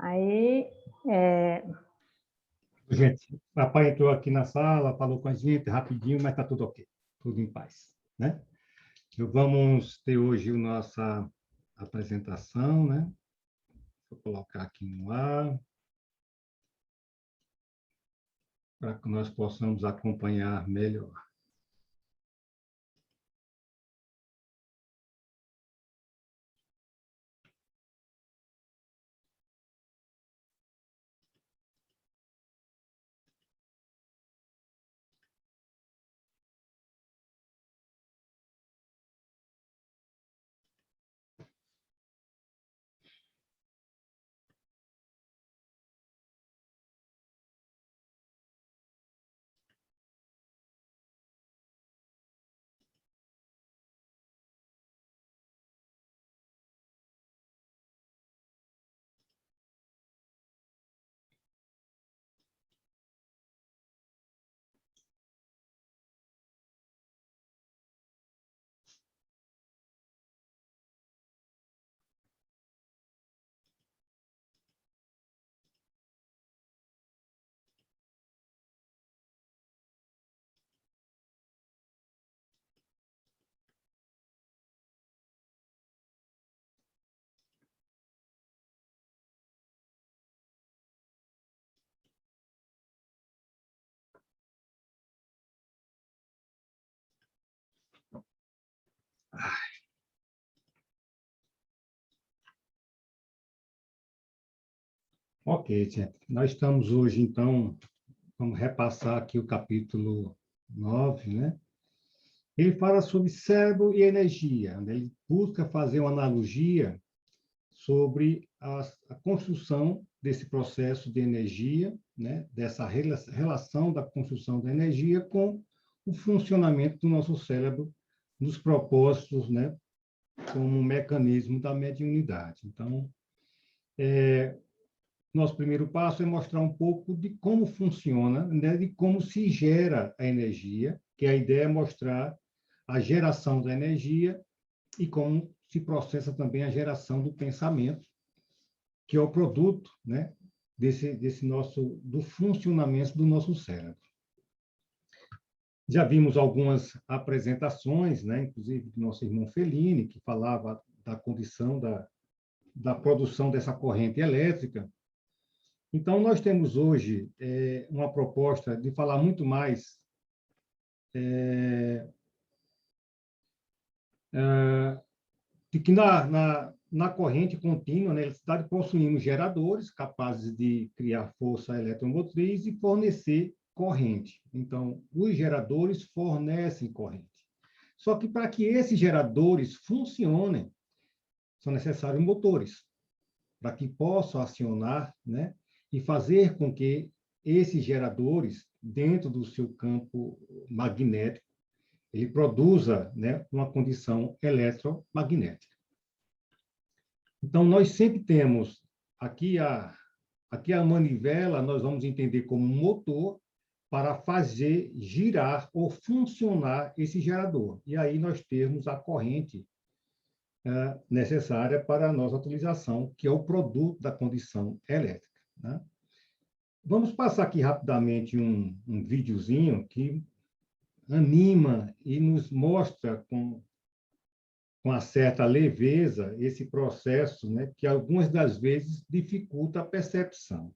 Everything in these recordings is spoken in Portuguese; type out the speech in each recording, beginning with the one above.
Aí, Gente, o papai entrou aqui na sala, falou com a gente rapidinho, mas está tudo ok, tudo em paz, né? Vamos ter hoje a nossa apresentação, né? Vou colocar aqui no ar, para que nós possamos acompanhar melhor. Ok, gente. Nós estamos hoje, então, vamos repassar aqui o capítulo 9, né? Ele fala sobre cérebro e energia, né? Ele busca fazer uma analogia sobre a construção desse processo de energia, né? Dessa relação da construção da energia com o funcionamento do nosso cérebro nos propósitos, né? Como um mecanismo da mediunidade. Então, nosso primeiro passo é mostrar um pouco de como funciona, né? De como se gera a energia, que a ideia é mostrar a geração da energia e como se processa também a geração do pensamento, que é o produto, né, do funcionamento do nosso cérebro. Já vimos algumas apresentações, né, inclusive do nosso irmão Fellini, que falava da condição da produção dessa corrente elétrica. Então, nós temos hoje uma proposta de falar muito mais de que na corrente contínua, na eletricidade, possuímos geradores capazes de criar força eletromotriz e fornecer corrente. Então, os geradores fornecem corrente. Só que para que esses geradores funcionem, são necessários motores, para que possam acionar, né, e fazer com que esses geradores, dentro do seu campo magnético, ele produza, né, uma condição eletromagnética. Então, nós sempre temos aqui a manivela, nós vamos entender como um motor para fazer girar ou funcionar esse gerador. E aí nós temos a corrente necessária para a nossa utilização, que é o produto da condição elétrica, né? Vamos passar aqui rapidamente um videozinho que anima e nos mostra com uma certa leveza esse processo, né, que algumas das vezes dificulta a percepção.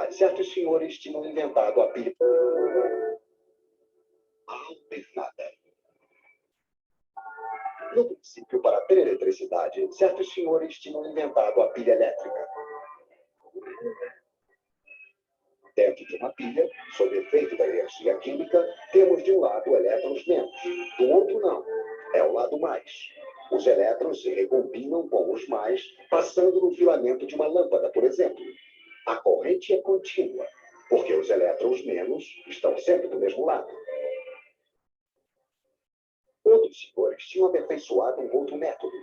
Certos senhores tinham inventado a pilha alternada. No princípio, para ter eletricidade, certos senhores tinham inventado a pilha elétrica. Dentro de uma pilha, sob efeito da energia química, temos de um lado elétrons menos, do outro não. É o lado mais. Os elétrons se recombinam com os mais, passando no filamento de uma lâmpada, por exemplo. A corrente é contínua, porque os elétrons menos estão sempre do mesmo lado. Outros senhores tinham aperfeiçoado um outro método.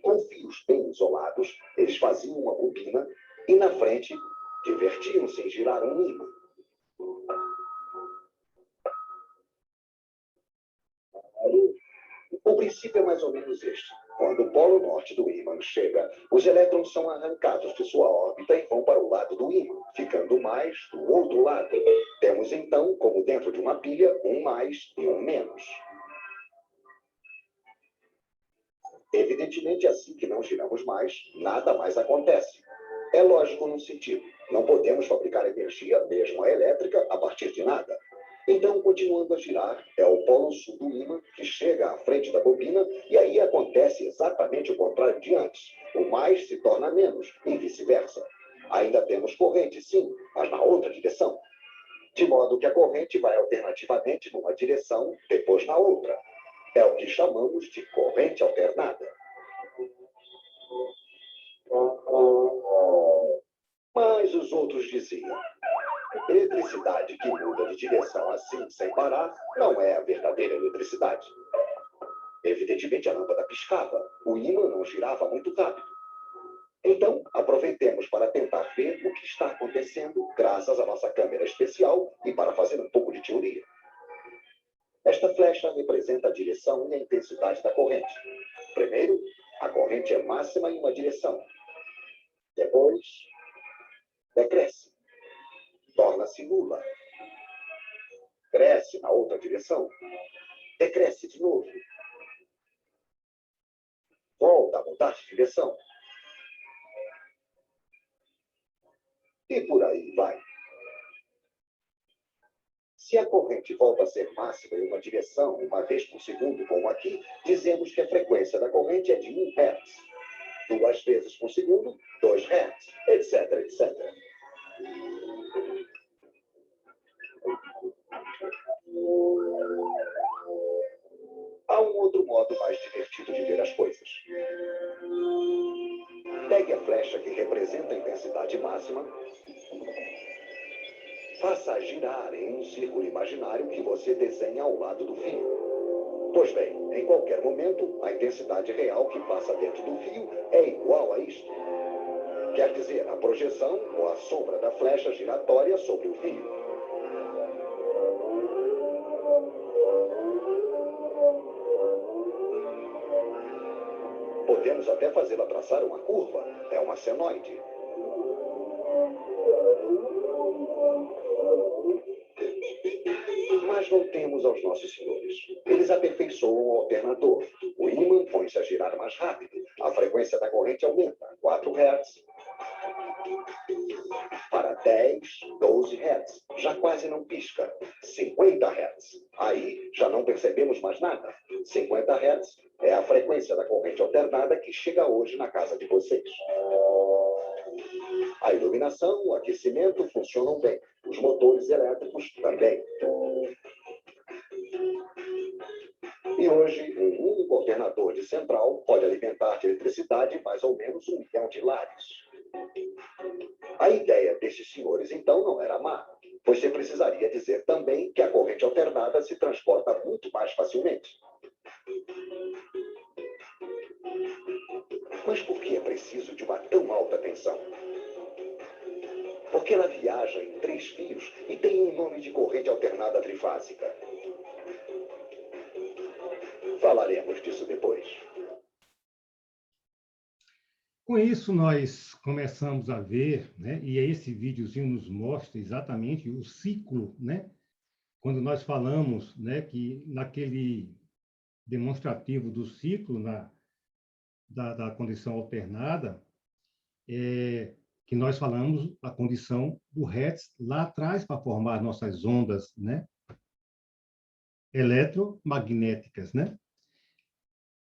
Com fios bem isolados, eles faziam uma bobina e, na frente, divertiam-se em girar um ímã. O princípio é mais ou menos este. Quando o polo norte do ímã chega, os elétrons são arrancados de sua órbita e vão para o lado do ímã, ficando mais do outro lado. Temos então, como dentro de uma pilha, um mais e um menos. Evidentemente, assim que não giramos mais, nada mais acontece. É lógico num sentido. Não podemos fabricar energia, mesmo a elétrica, a partir de nada. Então, continuando a girar, é o polo sul do ímã que chega à frente da bobina e aí acontece exatamente o contrário de antes. O mais se torna menos e vice-versa. Ainda temos corrente, sim, mas na outra direção. De modo que a corrente vai alternativamente numa direção, depois na outra. É o que chamamos de corrente alternada. Mas os outros diziam: eletricidade que muda de direção assim, sem parar, não é a verdadeira eletricidade. Evidentemente, a lâmpada piscava. O ímã não girava muito rápido. Então, aproveitemos para tentar ver o que está acontecendo graças à nossa câmera especial e para fazer um pouco de teoria. Esta flecha representa a direção e a intensidade da corrente. Primeiro, a corrente é máxima em uma direção. Depois, decresce. Torna-se nula. Cresce na outra direção. Decresce de novo. Volta a mudar de direção. E por aí vai. Se a corrente volta a ser máxima em uma direção, uma vez por segundo, como aqui, dizemos que a frequência da corrente é de 1 Hz. 2 vezes por segundo, 2 Hz, etc, etc. Há um outro modo mais divertido de ver as coisas. Pegue a flecha que representa a intensidade máxima, faça-a girar em um círculo imaginário que você desenha ao lado do fio. Pois bem, em qualquer momento, a intensidade real que passa dentro do fio é igual a isto. Quer dizer, a projeção ou a sombra da flecha giratória sobre o fio. Podemos até fazê-la traçar uma curva. É uma senoide. Mas voltemos aos nossos senhores. Eles aperfeiçoam o alternador. O ímã põe-se a girar mais rápido. A frequência da corrente aumenta. 4 Hz. Para 10, 12 Hz. Já quase não pisca. 50 Hz. Aí já não percebemos mais nada. 50 Hz é a frequência da corrente alternada que chega hoje na casa de vocês. A iluminação, o aquecimento funcionam bem. Os motores elétricos também. E hoje, um único alternador de central pode alimentar de eletricidade mais ou menos 1 milhão de lares. A ideia desses senhores, então, não era má, pois você precisaria dizer também que a corrente alternada se transporta muito mais facilmente. Mas por que é preciso de uma tão alta tensão? Porque ela viaja em 3 fios e tem um nome de corrente alternada trifásica. Falaremos disso depois. Com isso, nós começamos a ver, né, e esse videozinho nos mostra exatamente o ciclo, né, quando nós falamos, né, que naquele demonstrativo do ciclo da condição alternada, que nós falamos a condição do Hertz lá atrás para formar nossas ondas, né, eletromagnéticas, né?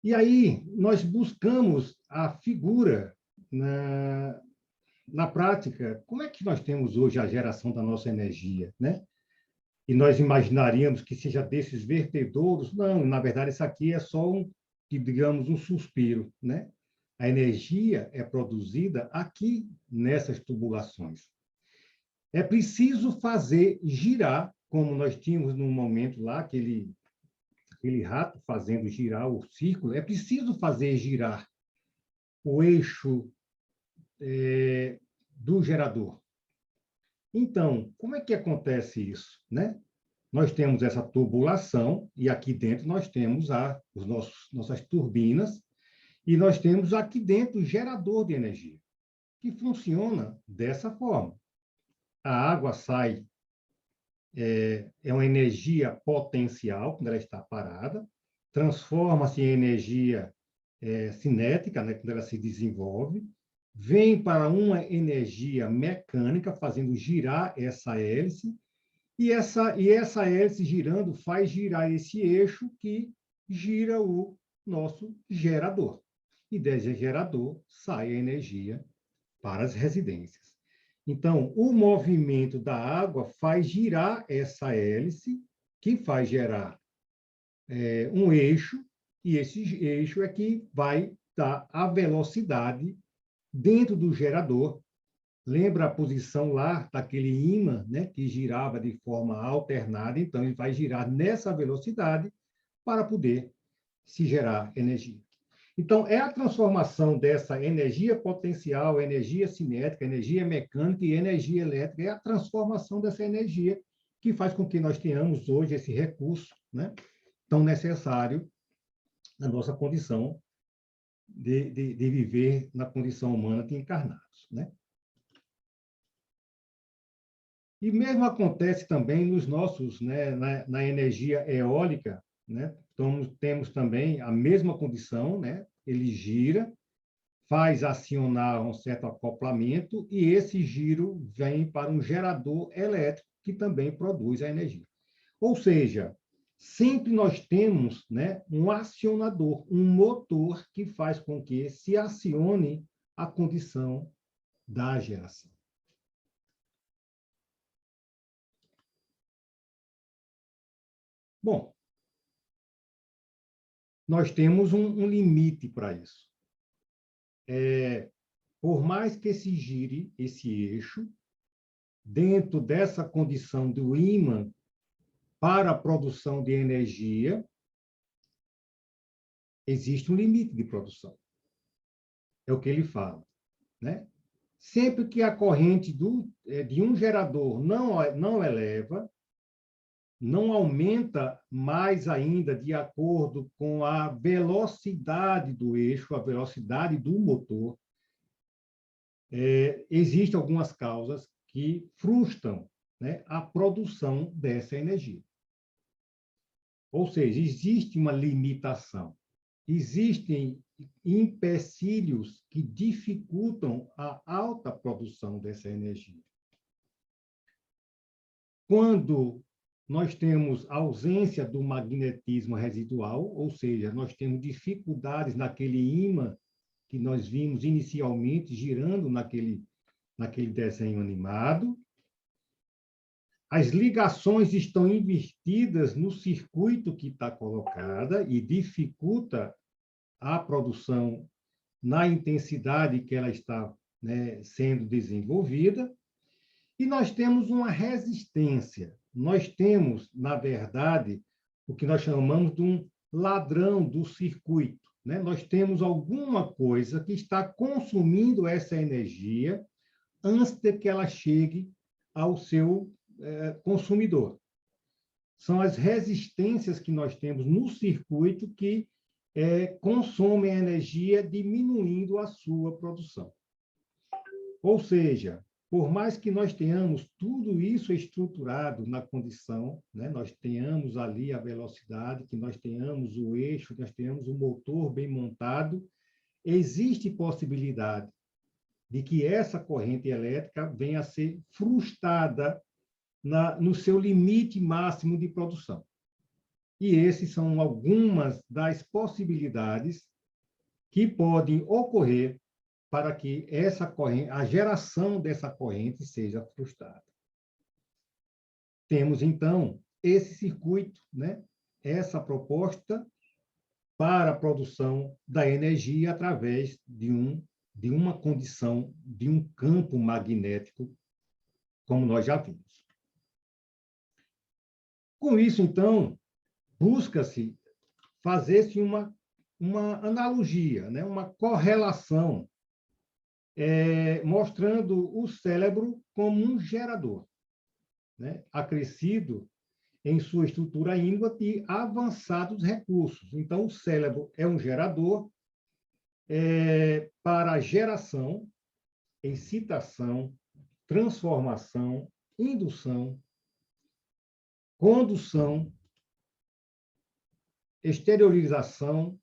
E aí nós buscamos a figura na prática. Como é que nós temos hoje a geração da nossa energia, né? E nós imaginaríamos que seja desses vertedouros. Não, na verdade, isso aqui é só digamos, um suspiro, né? A energia é produzida aqui nessas tubulações. É preciso fazer girar, como nós tínhamos num momento lá, aquele rato fazendo girar o círculo, é preciso fazer girar o eixo do gerador. Então, como é que acontece isso, né? nós temos essa tubulação, e aqui dentro nós temos nossas turbinas, e nós temos aqui dentro o gerador de energia, que funciona dessa forma. A água sai, é uma energia potencial, quando ela está parada, transforma-se em energia cinética, né, quando ela se desenvolve, vem para uma energia mecânica, fazendo girar essa hélice, e essa hélice girando faz girar esse eixo que gira o nosso gerador. E desse gerador sai a energia para as residências. Então, o movimento da água faz girar essa hélice, que faz gerar um eixo, e esse eixo é que vai dar a velocidade dentro do gerador. Lembra a posição lá daquele ímã, né, que girava de forma alternada? Então, ele vai girar nessa velocidade para poder se gerar energia. Então, é a transformação dessa energia potencial, energia cinética, energia mecânica e energia elétrica, é a transformação dessa energia que faz com que nós tenhamos hoje esse recurso, né, tão necessário na nossa condição de viver na condição humana de encarnados, né? E mesmo acontece também nos nossos, né, na energia eólica, né? Então, temos também a mesma condição, né? Ele gira, faz acionar um certo acoplamento, e esse giro vem para um gerador elétrico, que também produz a energia. Ou seja, sempre nós temos, né, um acionador, um motor que faz com que se acione a condição da geração. Bom, nós temos um limite para isso. Por mais que se gire esse eixo, dentro dessa condição do ímã para a produção de energia, existe um limite de produção. É o que ele fala, né? Sempre que a corrente de um gerador não eleva, não aumenta mais ainda de acordo com a velocidade do eixo, a velocidade do motor, existem algumas causas que frustram, né, a produção dessa energia. Ou seja, existe uma limitação. Existem empecilhos que dificultam a alta produção dessa energia. Quando nós temos ausência do magnetismo residual, ou seja, nós temos dificuldades naquele ímã que nós vimos inicialmente girando naquele desenho animado, as ligações estão invertidas no circuito que está colocada e dificulta a produção na intensidade que ela está, né, sendo desenvolvida. E nós temos uma resistência. Nós temos, na verdade, o que nós chamamos de um ladrão do circuito, né? Nós temos alguma coisa que está consumindo essa energia antes de que ela chegue ao seu consumidor. São as resistências que nós temos no circuito que consomem a energia, diminuindo a sua produção. Ou seja, por mais que nós tenhamos tudo isso estruturado na condição, né, nós tenhamos ali a velocidade, que nós tenhamos o eixo, nós tenhamos o motor bem montado, existe possibilidade de que essa corrente elétrica venha a ser frustrada no seu limite máximo de produção. E esses são algumas das possibilidades que podem ocorrer para que essa corrente, a geração dessa corrente seja frustrada. Temos, então, esse circuito, né? Essa proposta para a produção da energia através de uma condição, de um campo magnético, como nós já vimos. Com isso, então, busca-se fazer-se uma analogia, né? Uma correlação, mostrando o cérebro como um gerador, né, acrescido em sua estrutura íntima de avançados recursos. Então, o cérebro é um gerador para geração, excitação, transformação, indução, condução, exteriorização,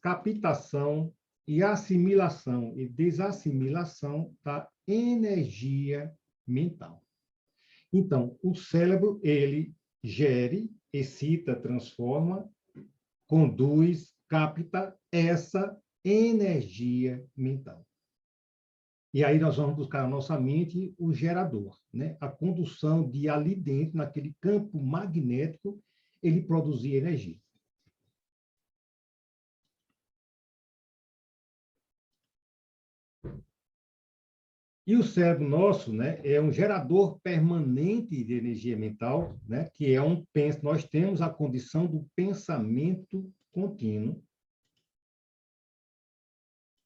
captação e assimilação e desassimilação da energia mental. Então, o cérebro, ele gere, excita, transforma, conduz, capta essa energia mental. E aí nós vamos buscar na nossa mente o gerador, né? A condução de ali dentro, naquele campo magnético, ele produzir energia. E o cérebro nosso, né, é um gerador permanente de energia mental, né, que é nós temos a condição do pensamento contínuo.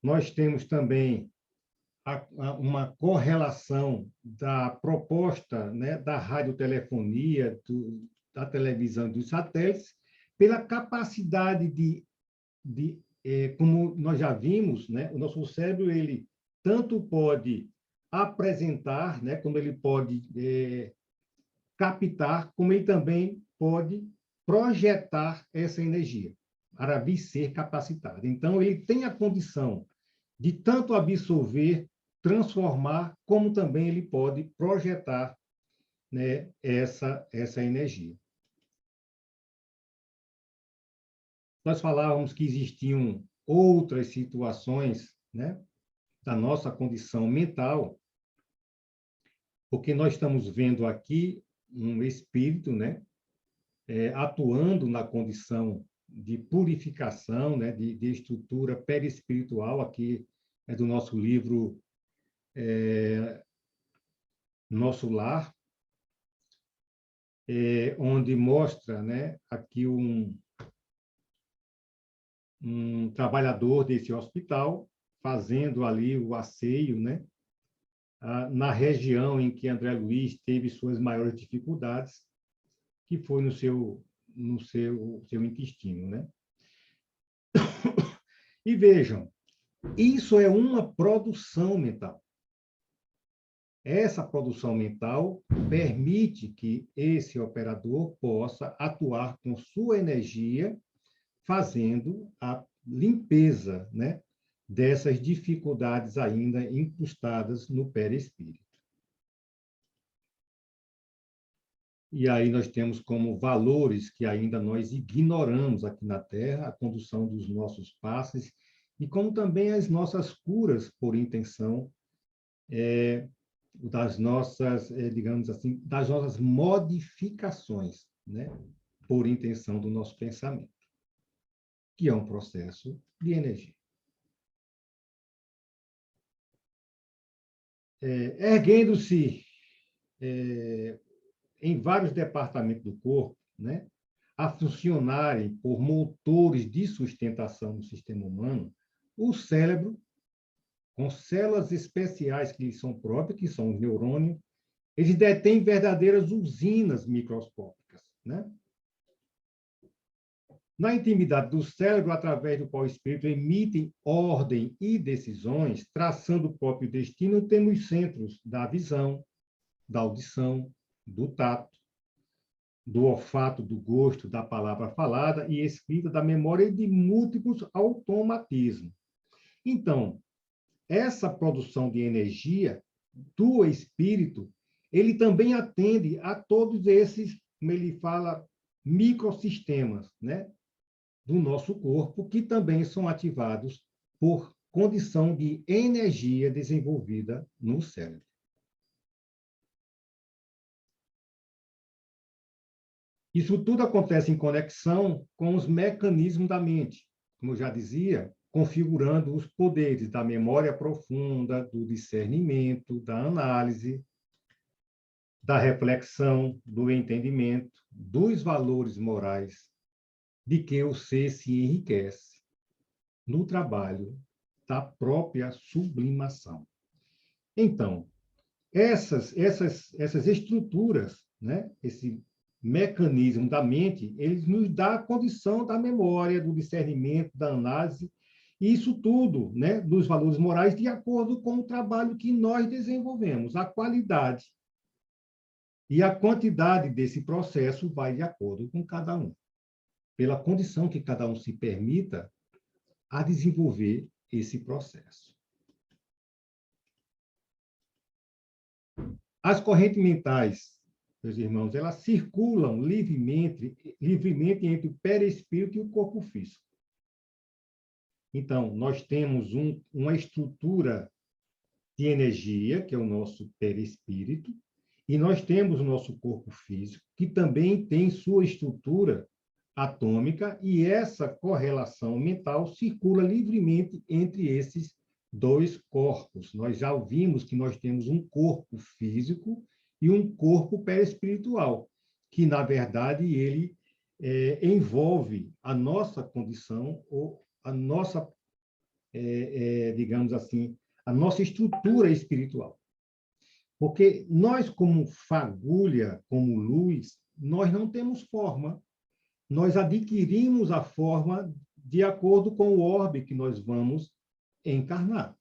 Nós temos também uma correlação da proposta, né, da radiotelefonia, da televisão e dos satélites, pela capacidade como nós já vimos, né, o nosso cérebro, ele tanto pode apresentar, né, como ele pode captar, como ele também pode projetar essa energia para vir ser capacitado. Então, ele tem a condição de tanto absorver, transformar, como também ele pode projetar, né, essa energia. Nós falávamos que existiam outras situações, né, da nossa condição mental, porque nós estamos vendo aqui um espírito, né, atuando na condição de purificação, né, de estrutura perispiritual, aqui é do nosso livro Nosso Lar, onde mostra, né, aqui um trabalhador desse hospital fazendo ali o asseio, né, na região em que André Luiz teve suas maiores dificuldades, que foi no seu intestino, né? E vejam, isso é uma produção mental. Essa produção mental permite que esse operador possa atuar com sua energia, fazendo a limpeza, né, dessas dificuldades ainda incrustadas no perispírito. E aí nós temos como valores que ainda nós ignoramos aqui na Terra, a condução dos nossos passes, e como também as nossas curas por intenção das nossas, digamos assim, das nossas modificações, né, por intenção do nosso pensamento, que é um processo de energia. Erguendo-se em vários departamentos do corpo, né, a funcionarem por motores de sustentação do sistema humano, o cérebro, com células especiais que lhe são próprias, que são os neurônios, eles detêm verdadeiras usinas microscópicas, né? Na intimidade do cérebro, através do qual o espírito emitem ordem e decisões, traçando o próprio destino, temos centros da visão, da audição, do tato, do olfato, do gosto, da palavra falada e escrita, da memória e de múltiplos automatismos. Então, essa produção de energia do espírito, ele também atende a todos esses, como ele fala, microsistemas, né, do nosso corpo, que também são ativados por condição de energia desenvolvida no cérebro. Isso tudo acontece em conexão com os mecanismos da mente, como eu já dizia, configurando os poderes da memória profunda, do discernimento, da análise, da reflexão, do entendimento, dos valores morais, de que o ser se enriquece no trabalho da própria sublimação. Então, essas estruturas, né, mecanismo da mente, ele nos dá a condição da memória, do discernimento, da análise, e isso tudo, né, dos valores morais, de acordo com o trabalho que nós desenvolvemos. A qualidade e a quantidade desse processo vai de acordo com cada um, pela condição que cada um se permita a desenvolver esse processo. As correntes mentais, meus irmãos, elas circulam livremente entre o perispírito e o corpo físico. Então, nós temos uma estrutura de energia, que é o nosso perispírito, e nós temos o nosso corpo físico, que também tem sua estrutura atômica, e essa correlação mental circula livremente entre esses dois corpos. Nós já ouvimos que nós temos um corpo físico e um corpo perispiritual, que, na verdade, ele envolve a nossa condição, ou a nossa, digamos assim, a nossa estrutura espiritual. Porque nós, como fagulha, como luz, nós não temos forma. Nós adquirimos a forma de acordo com o orbe que nós vamos encarnar.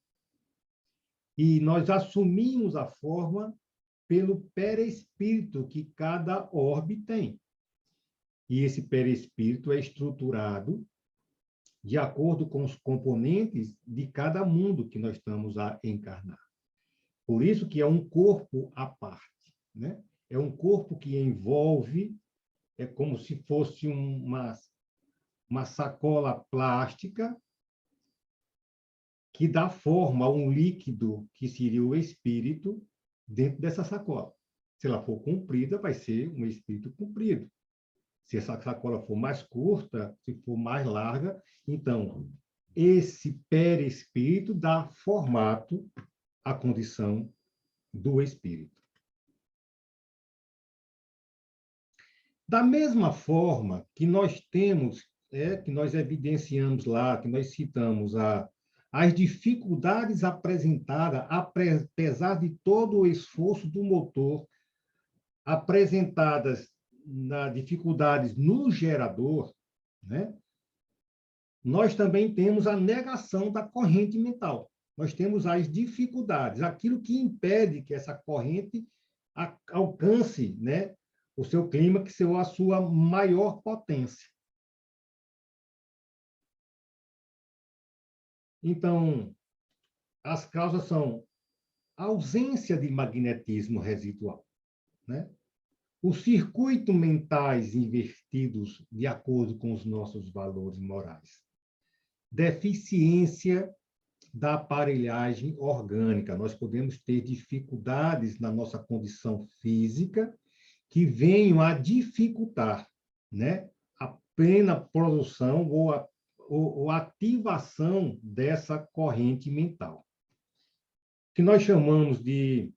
E nós assumimos a forma pelo perispírito que cada orbe tem. E esse perispírito é estruturado de acordo com os componentes de cada mundo que nós estamos a encarnar. Por isso que é um corpo à parte, né? É um corpo que envolve, é como se fosse uma sacola plástica que dá forma a um líquido, que seria o espírito, dentro dessa sacola. Se ela for comprida, vai ser um espírito comprido. Se essa sacola for mais curta, se for mais larga, então, esse perispírito dá formato à condição do espírito. Da mesma forma que nós temos, que nós evidenciamos lá, que nós citamos as dificuldades apresentadas, apesar de todo o esforço do motor, apresentadas nas dificuldades no gerador, né? Nós também temos a negação da corrente mental. Nós temos as dificuldades, aquilo que impede que essa corrente alcance, né, o seu clímax ou a sua maior potência. Então, as causas são a ausência de magnetismo residual, né? Os circuitos mentais invertidos de acordo com os nossos valores morais. Deficiência da aparelhagem orgânica. Nós podemos ter dificuldades na nossa condição física que venham a dificultar, né, a plena produção ou ativação dessa corrente mental, que nós chamamos de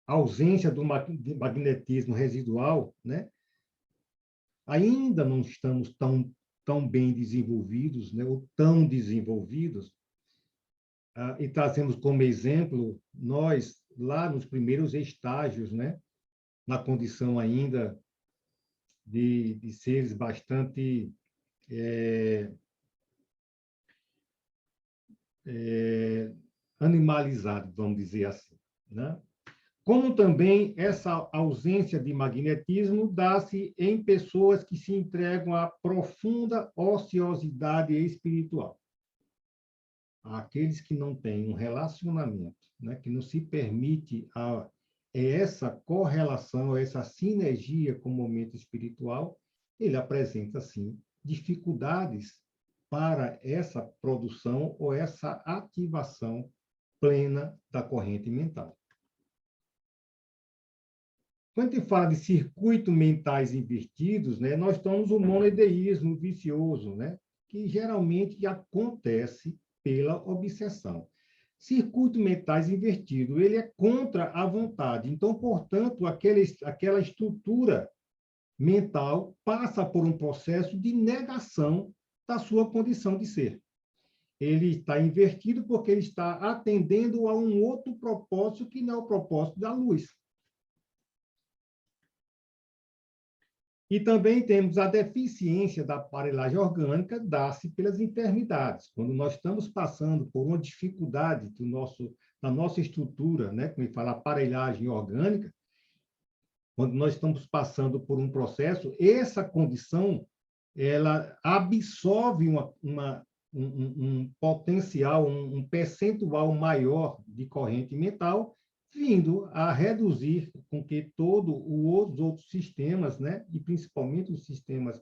ausência do magnetismo residual, né? Ainda não estamos tão bem desenvolvidos, né, ou tão desenvolvidos, e trazemos como exemplo nós, lá nos primeiros estágios, né, na condição ainda de seres bastante animalizados, vamos dizer assim, né? Como também essa ausência de magnetismo dá-se em pessoas que se entregam à profunda ociosidade espiritual. Aqueles que não têm um relacionamento, né, que não se permite essa correlação, essa sinergia com o momento espiritual, ele apresenta, sim, dificuldades para essa produção ou essa ativação plena da corrente mental. Quando a gente fala de circuitos mentais invertidos, né, nós temos o monoideísmo vicioso, né, que geralmente acontece pela obsessão. Circuito mentais invertido, ele é contra a vontade. Então, portanto, aquela estrutura mental passa por um processo de negação da sua condição de ser. Ele está invertido porque ele está atendendo a um outro propósito que não é o propósito da luz. E também temos a deficiência da aparelhagem orgânica, dá-se pelas enfermidades. Quando nós estamos passando por uma dificuldade da nossa estrutura, né, como ele fala, aparelhagem orgânica, quando nós estamos passando por um processo, essa condição ela absorve um potencial, um percentual maior de corrente mental, vindo a reduzir com que todos os outros sistemas, né, e principalmente os sistemas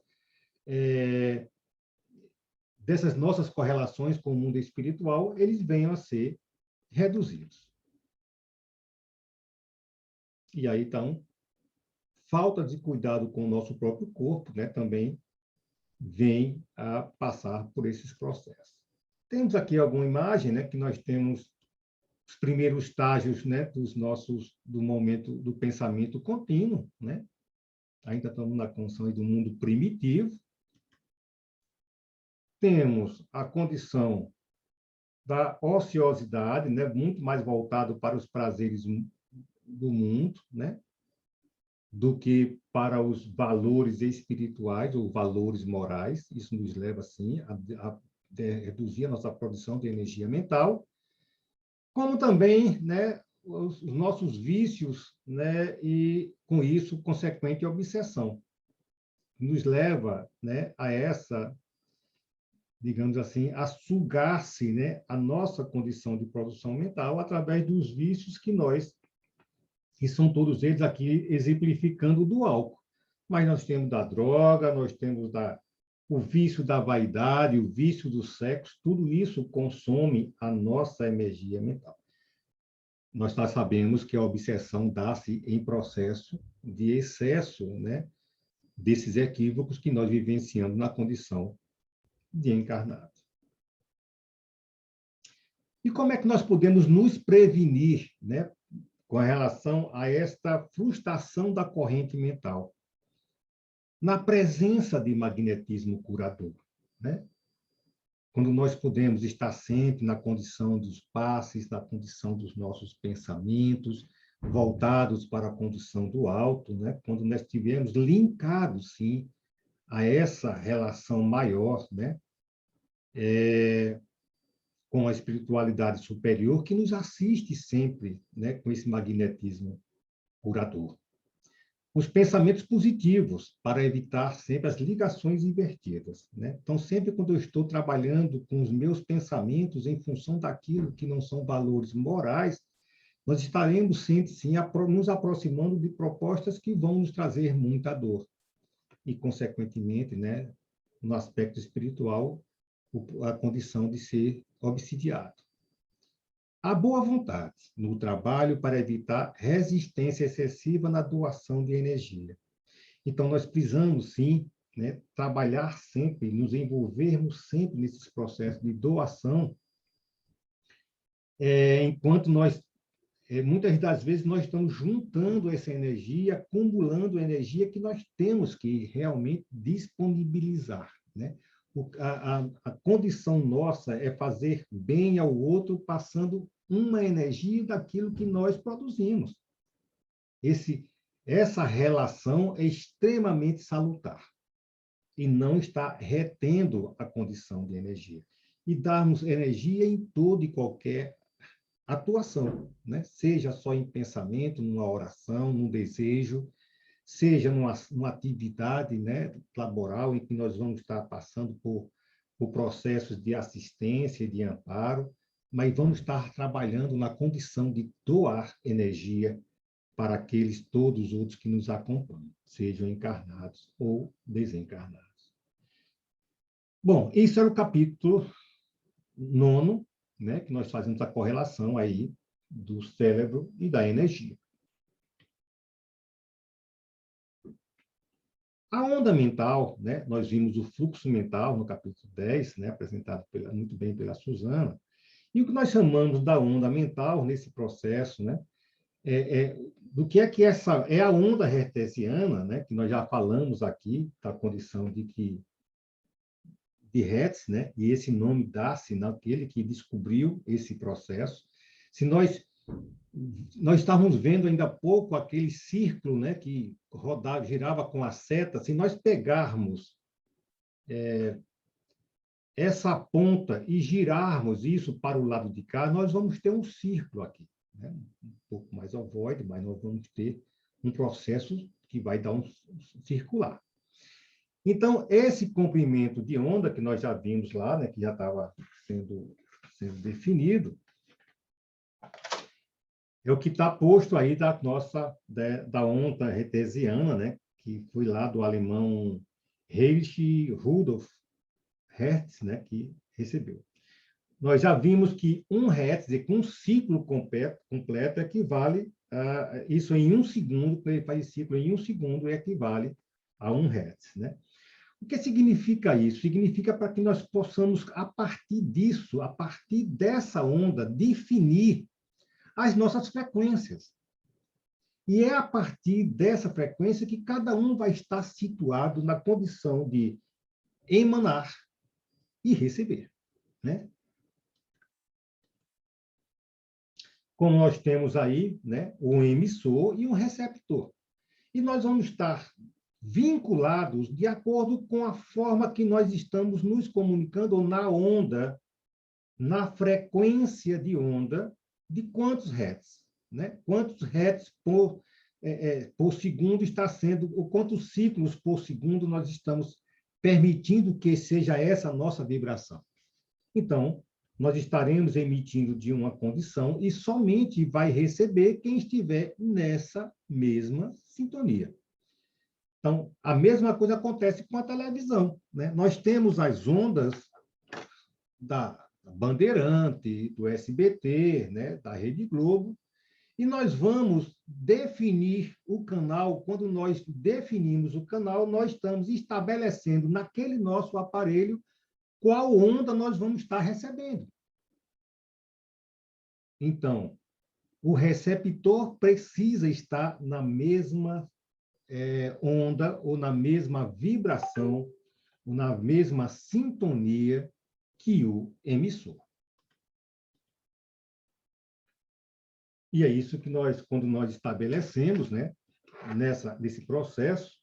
dessas nossas correlações com o mundo espiritual, eles venham a ser reduzidos. E aí, então, falta de cuidado com o nosso próprio corpo, né, também vem a passar por esses processos. Temos aqui alguma imagem, né, que nós temos os primeiros estágios, né, do momento do pensamento contínuo, né? Ainda estamos na condição do mundo primitivo. Temos a condição da ociosidade, né, muito mais voltado para os prazeres do mundo, né, do que para os valores espirituais ou valores morais. Isso nos leva, assim, a reduzir a nossa produção de energia mental, como também, né, os nossos vícios, né, e, com isso, consequente obsessão. Nos leva, né, a essa, digamos assim, a sugar-se, né, a nossa condição de produção mental através dos vícios que são todos eles aqui exemplificando do álcool. Mas nós temos da droga, nós temos o vício da vaidade, o vício do sexo, tudo isso consome a nossa energia mental. Nós sabemos que a obsessão dá-se em processo de excesso, né, desses equívocos que nós vivenciamos na condição de encarnado. E como é que nós podemos nos prevenir, né, com relação a esta frustração da corrente mental? Na presença de magnetismo curador, né? Quando nós podemos estar sempre na condição dos passes, na condição dos nossos pensamentos, voltados para a condição do alto, né? Quando nós estivermos linkados, sim, a essa relação maior, né? Com a espiritualidade superior, que nos assiste sempre, né? Com esse magnetismo curador. Os pensamentos positivos, para evitar sempre as ligações invertidas, né? Então, sempre quando eu estou trabalhando com os meus pensamentos em função daquilo que não são valores morais, nós estaremos sempre, sim, nos aproximando de propostas que vão nos trazer muita dor. E, consequentemente, né, no aspecto espiritual, a condição de ser obsidiado. A boa vontade no trabalho para evitar resistência excessiva na doação de energia. Então, nós precisamos, sim, né, trabalhar sempre, nos envolvermos sempre nesses processos de doação, enquanto muitas das vezes, nós estamos juntando essa energia, acumulando energia que nós temos que realmente disponibilizar, né? A condição nossa é fazer bem ao outro, passando uma energia daquilo que nós produzimos. Essa relação é extremamente salutar e não está retendo a condição de energia. E darmos energia em toda e qualquer atuação, né? Seja só em pensamento, numa oração, num desejo, seja numa atividade, né, laboral em que nós vamos estar passando por processos de assistência e de amparo, mas vamos estar trabalhando na condição de doar energia para aqueles todos os outros que nos acompanham, sejam encarnados ou desencarnados. Bom, isso era o capítulo 9, né, que nós fazemos a correlação aí do cérebro e da energia. A onda mental, né, nós vimos o fluxo mental no capítulo 10, né, apresentado muito bem pela Suzana, e o que nós chamamos da onda mental nesse processo, né, do que essa é a onda hertziana, né, que nós já falamos aqui, da condição de Hertz, né, e esse nome dá-se naquele que descobriu esse processo. Se nós nós estávamos vendo ainda há pouco aquele círculo, né, que rodava, girava com a seta. Se nós pegarmos essa ponta e girarmos isso para o lado de cá, nós vamos ter um círculo aqui, né? Um pouco mais ovoide, mas nós vamos ter um processo que vai dar um circular. Então, esse comprimento de onda que nós já vimos lá, né, que já estava sendo definido, é o que está posto aí da onda hertziana, né, que foi lá do alemão Heinrich Rudolf Hertz, né, que recebeu. Nós já vimos que 1 Hertz, com um ciclo completo equivale a isso em 1 segundo, quando ele faz ciclo em 1 segundo, equivale a 1 Hertz, né? O que significa isso? Significa para que nós possamos, a partir disso, a partir dessa onda, definir as nossas frequências. E é a partir dessa frequência que cada um vai estar situado na condição de emanar e receber, né? Como nós temos aí, né, um emissor e um receptor. E nós vamos estar vinculados de acordo com a forma que nós estamos nos comunicando, ou na onda, na frequência de onda, de quantos hertz, né? Quantos hertz por segundo está sendo, ou quantos ciclos por segundo nós estamos permitindo que seja essa nossa vibração. Então, nós estaremos emitindo de uma condição e somente vai receber quem estiver nessa mesma sintonia. Então, a mesma coisa acontece com a televisão, né? Nós temos as ondas da Bandeirante, do SBT, né? Da Rede Globo, e nós vamos definir o canal. Quando nós definimos o canal, nós estamos estabelecendo naquele nosso aparelho qual onda nós vamos estar recebendo. Então, o receptor precisa estar na mesma onda, ou na mesma vibração, ou na mesma sintonia que o emissor. E é isso que nós, quando nós estabelecemos, né, nesse processo,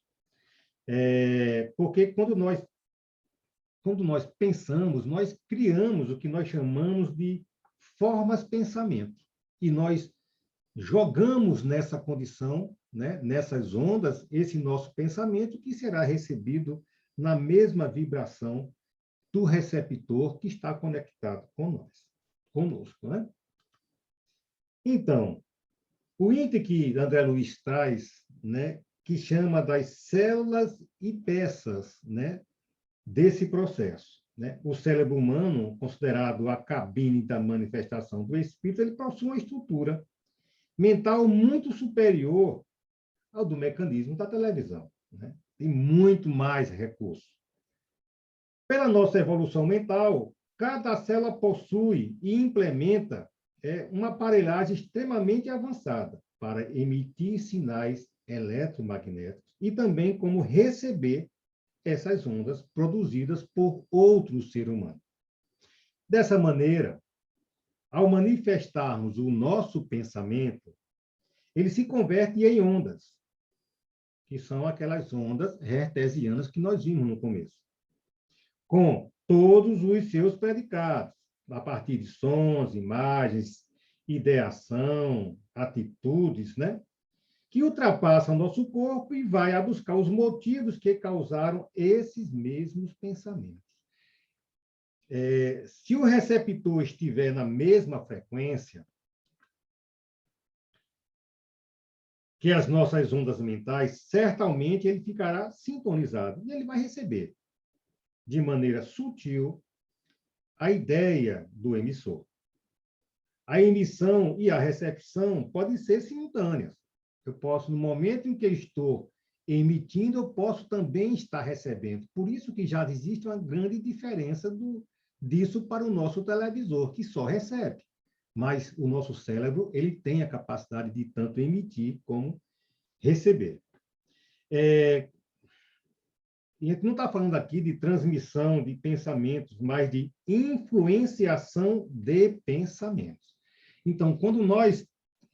porque quando nós pensamos, nós criamos o que nós chamamos de formas-pensamento. E nós jogamos nessa condição, né, nessas ondas, esse nosso pensamento, que será recebido na mesma vibração do receptor que está conectado conosco, né? Então, o item que André Luiz traz, né, que chama das células e peças, né, desse processo, né? O cérebro humano, considerado a cabine da manifestação do espírito, ele possui uma estrutura mental muito superior ao do mecanismo da televisão, né? Tem muito mais recursos. Pela nossa evolução mental, cada célula possui e implementa uma aparelhagem extremamente avançada para emitir sinais eletromagnéticos e também como receber essas ondas produzidas por outro ser humano. Dessa maneira, ao manifestarmos o nosso pensamento, ele se converte em ondas, que são aquelas ondas hertzianas que nós vimos no começo, com todos os seus predicados, a partir de sons, imagens, ideação, atitudes, né? Que ultrapassam nosso corpo e vai a buscar os motivos que causaram esses mesmos pensamentos. Se o receptor estiver na mesma frequência que as nossas ondas mentais, certamente ele ficará sintonizado e ele vai receber, de maneira sutil, a ideia do emissor. A emissão e a recepção podem ser simultâneas. Eu posso, no momento em que estou emitindo, eu posso também estar recebendo. Por isso que já existe uma grande diferença disso para o nosso televisor, que só recebe. Mas o nosso cérebro, ele tem a capacidade de tanto emitir como receber. E a gente não está falando aqui de transmissão de pensamentos, mas de influenciação de pensamentos. Então, quando nós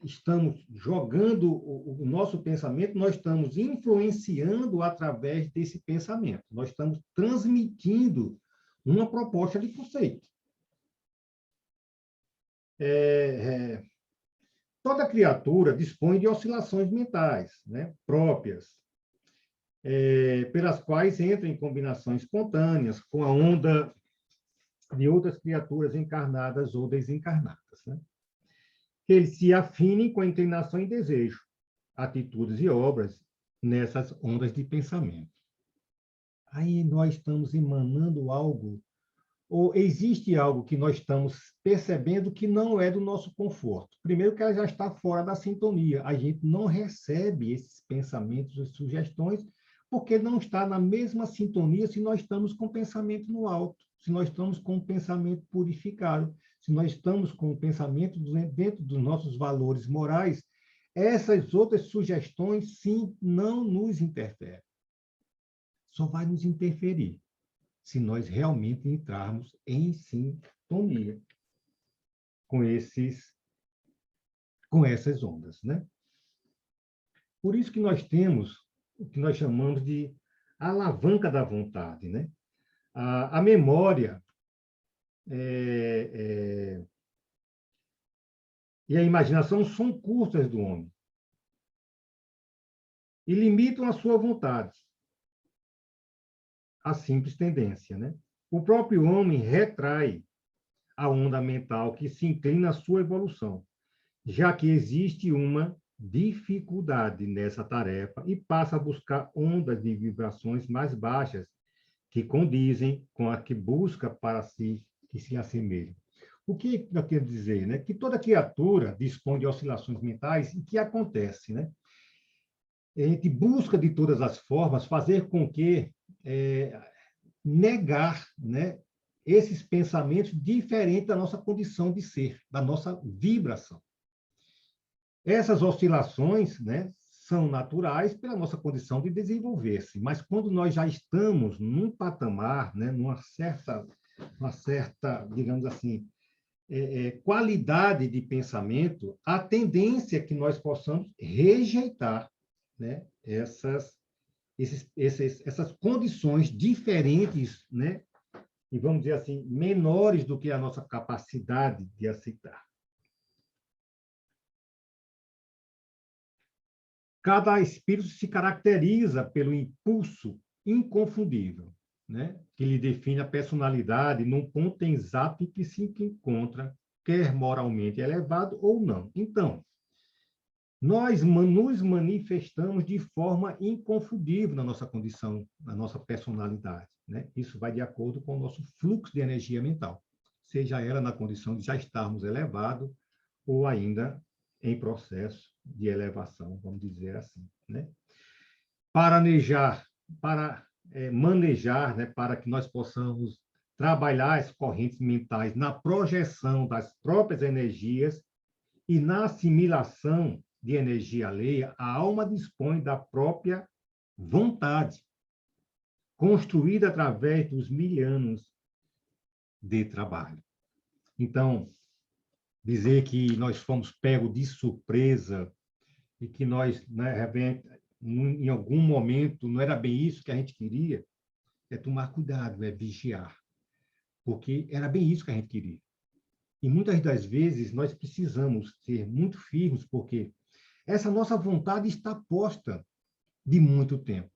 estamos jogando o nosso pensamento, nós estamos influenciando através desse pensamento. Nós estamos transmitindo uma proposta de conceito. Toda criatura dispõe de oscilações mentais, né, próprias, pelas quais entra em combinações espontâneas com a onda de outras criaturas encarnadas ou desencarnadas, né? Eles se afinem com a inclinação e desejo, atitudes e obras nessas ondas de pensamento. Aí nós estamos emanando algo, ou existe algo que nós estamos percebendo que não é do nosso conforto. Primeiro que ela já está fora da sintonia. A gente não recebe esses pensamentos e sugestões porque não está na mesma sintonia se nós estamos com o pensamento no alto, se nós estamos com o pensamento purificado, se nós estamos com o pensamento dentro dos nossos valores morais. Essas outras sugestões, sim, não nos interferem. Só vai nos interferir se nós realmente entrarmos em sintonia com essas ondas, né? Por isso que nós temos o que nós chamamos de alavanca da vontade, né? A memória e a imaginação são curtas do homem e limitam a sua vontade, a simples tendência, né? O próprio homem retrai a onda mental que se inclina à sua evolução, já que existe uma dificuldade nessa tarefa e passa a buscar ondas de vibrações mais baixas que condizem com a que busca para si, que se assemelham. O que eu quero dizer, né? Que toda criatura dispõe de oscilações mentais e que acontece, né? A gente busca de todas as formas fazer com que negar, né, esses pensamentos diferentes da nossa condição de ser, da nossa vibração. Essas oscilações, né, são naturais pela nossa condição de desenvolver-se, mas quando nós já estamos num patamar, né, numa certa, digamos assim, qualidade de pensamento, a tendência é que nós possamos rejeitar, né, essas condições diferentes, né, e vamos dizer assim, menores do que a nossa capacidade de aceitar. Cada espírito se caracteriza pelo impulso inconfundível, né, que lhe define a personalidade num ponto exato em que se encontra, quer moralmente elevado ou não. Então, nós nos manifestamos de forma inconfundível na nossa condição, na nossa personalidade, né? Isso vai de acordo com o nosso fluxo de energia mental, seja ela na condição de já estarmos elevados ou ainda em processo de elevação, vamos dizer assim, né? Para manejar, né, para que nós possamos trabalhar as correntes mentais na projeção das próprias energias e na assimilação de energia alheia, a alma dispõe da própria vontade, construída através dos 1000 anos de trabalho. Então, dizer que nós fomos pegos de surpresa e que nós, né, em algum momento, não era bem isso que a gente queria, é tomar cuidado, é vigiar, porque era bem isso que a gente queria. E muitas das vezes nós precisamos ser muito firmes, porque essa nossa vontade está posta de muito tempo.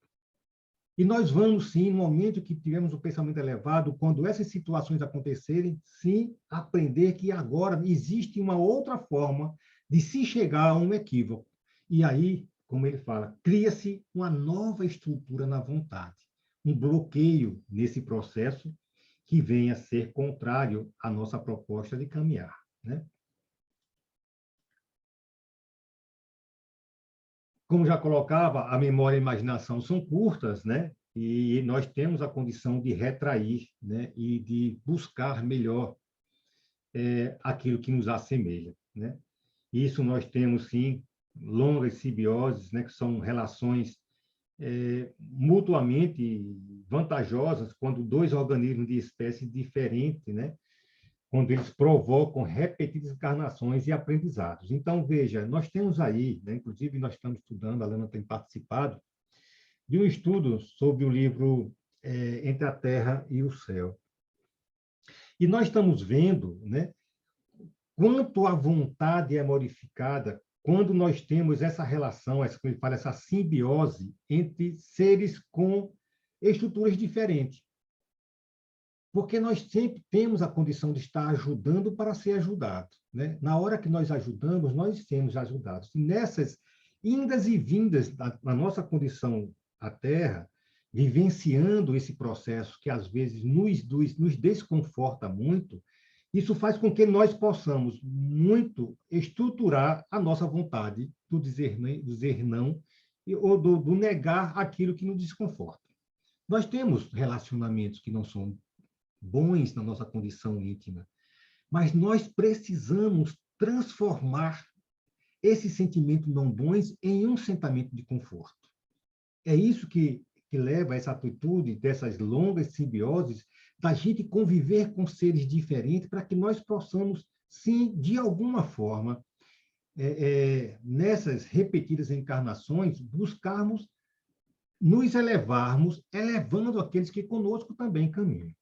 E nós vamos, sim, no momento que tivermos o pensamento elevado, quando essas situações acontecerem, sim, aprender que agora existe uma outra forma de se chegar a um equívoco. E aí, como ele fala, cria-se uma nova estrutura na vontade, um bloqueio nesse processo que venha a ser contrário à nossa proposta de caminhar, né? Como já colocava, a memória e a imaginação são curtas, né? E nós temos a condição de retrair, né? E de buscar melhor aquilo que nos assemelha, né? Isso nós temos, sim, longas simbioses, né? Que são relações mutuamente vantajosas quando dois organismos de espécie diferente, né? quando eles provocam repetidas encarnações e aprendizados. Então, veja, nós temos aí, né, inclusive nós estamos estudando, a Lana tem participado, de um estudo sobre o livro Entre a Terra e o Céu. E nós estamos vendo, né, quanto a vontade é modificada quando nós temos essa relação, essa simbiose entre seres com estruturas diferentes. Porque nós sempre temos a condição de estar ajudando para ser ajudado, né? Na hora que nós ajudamos, nós sermos ajudados. E nessas indas e vindas na nossa condição à Terra, vivenciando esse processo que às vezes nos desconforta muito, isso faz com que nós possamos muito estruturar a nossa vontade do dizer não ou do negar aquilo que nos desconforta. Nós temos relacionamentos que não são bons na nossa condição íntima, mas nós precisamos transformar esse sentimento não bons em um sentimento de conforto. É isso que leva a essa atitude dessas longas simbioses da gente conviver com seres diferentes para que nós possamos, sim, de alguma forma, nessas repetidas encarnações, buscarmos nos elevarmos, elevando aqueles que conosco também caminham.